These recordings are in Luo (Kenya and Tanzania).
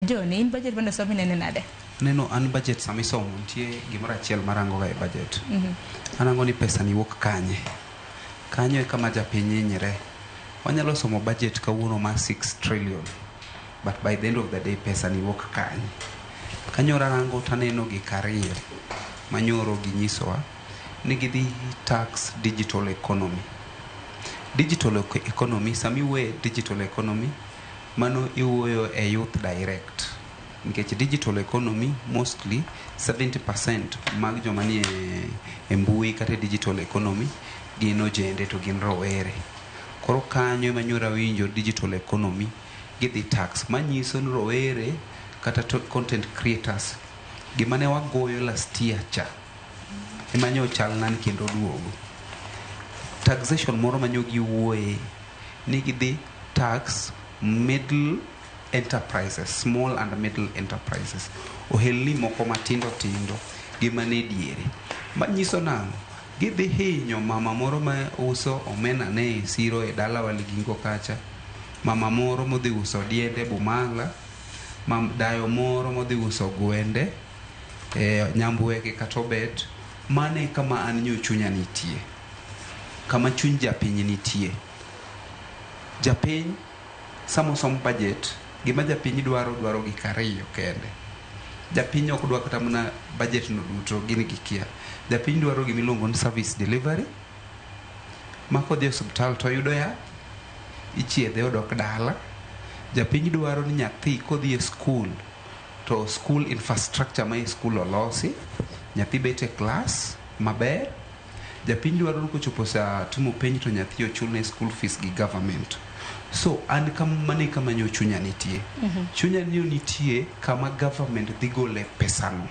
Johnny in budget bana somi nene nade neno an budget sami somo nitie gimoro achiel marango ga e budget anango ni pesa ni wuok kanyo e kama japiny nyire wanyalo somo budget kawuono ma 6 trillion but by the end of the day pesa ni wuok kanyo rarango taneno gi career manyoro gi nyisowa ni gidhi tax digital economy sami we digital economy mano iwuoyo e youth direct nikech digital economy mostly 70% mag joma ni e mbui kata digital economy gin ojende to gin rowere koro kanyo manyora winjo digital economy gidhi tax manyiso ni rowere kata content creators gimane wagoyo last year cha emanyo chalna kendo duogo taxation moro manyo giwuoye ni gidhi tax middle enterprises, small and middle enterprises. Ohelni moko matindo gimane diere. Manyiso nango gidhi hinyo mama moro ma uso omena ne siro e dala waligingo kacha. Mama moro modhi uso diende Bumala, dayo moro modhi uso gwende Nyambueke katobet. Mane kama anyo chunya nitie. Kama chuny japiny nitie. Japiny samosom budget gima japiny dwaro gi kariyo kende. Japiny ok dwaro kata mana budget no duto gini gikia. Japiny dwaro gimiluongo ni service delivery. Mako dhi hospital to yudo ya ichiedhe odok dala. Japiny dwaro ni nyathi kodhi e school to school infrastructure ma school olosi. Nyathi bete class maber. Japiny dwaro kochopo sa timo penj to nyathi ochulne school fees gi government. So and mane kama nyo chunya nitie. Chunya niyo nitie kama government dhi gole pesano.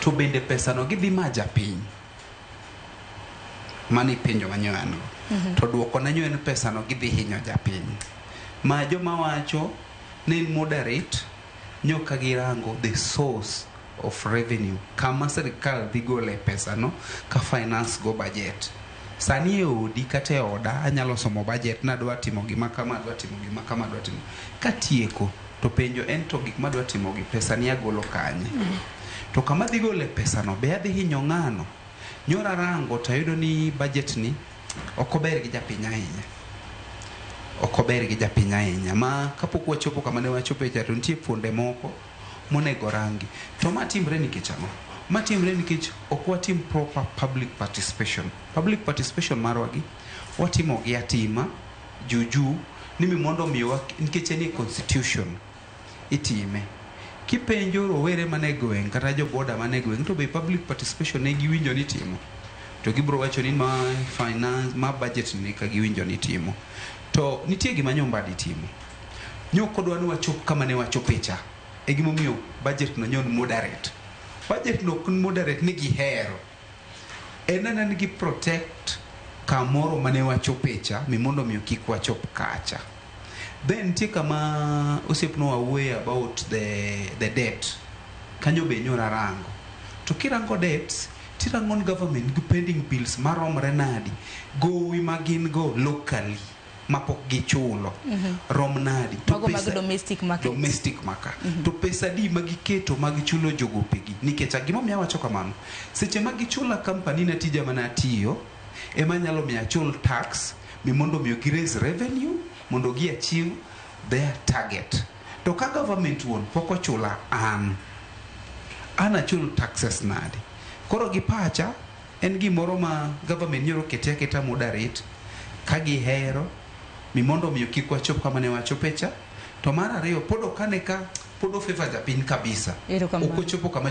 To bende pesano gidhi ma japiny. Mane penjo manyo ano. To duoko na nyo en pesano gidhi hinyo japiny. Ma joma wacho ni moderate nyo kagirango the source of revenue. Kama serikal dhi gole pesano ka finance go budget. Sani odi kate oda anyalo somo budget na dwa timo gima kama dwa timo katieko to penjo en to gik ma dwa timo gi pesa ni agolo kanye to kama dhi gole pesa no be adhi hinyo ngano nyora rango to yudo ni budget ni okober gi japiny ahinya ma kapok wachopo kama ne wachopo e chato nitie fuonde moko monego rangi to matimre nikech ang'o matimre nikech ok watim proper public participation marwagi watimo gi atima juju nimi mondo miwa nikech ni constitution itime kipenjo rowere mane gweng kata jo boda mane gweng to be public participation ne giwinjo ni timo to gibro wacho ni ma finance ma budget ni ka giwinjo ni timo to nitie gima nyomba di timo nyoko dwa ni wachop kama ne wachopecha e gimo miyo budget no nyon moderate. Budget no kun moderate ni gihero. Enana ni gi protect kamoro mane wachopecha mimondo miyo kik wachop kacha. Then tie kama osepno away about the debt. Kanyo be nyora rango. To kirango debts tirangon government gi pending bills maromre nadi. Gowi magin go locally. Mapok gichulo rom nadi to pesa domestic market to pesa di magiketo magichulo jogopegi nikech gimo miya wacho kamano seche magichula company na tija mana tiyo ema nyalo miya chul tax mi mondo miyo gi raise revenue mondo gi achieve their target to ka government won poko chula ana chul taxes nadi koro gi pacha en gimoro ma government nyoro keta moderate ka gihero mimondo miyo kik wachop kama ne wachopecha to mara ariyo podo kane ka podo favor japiny kabisa okochopo kama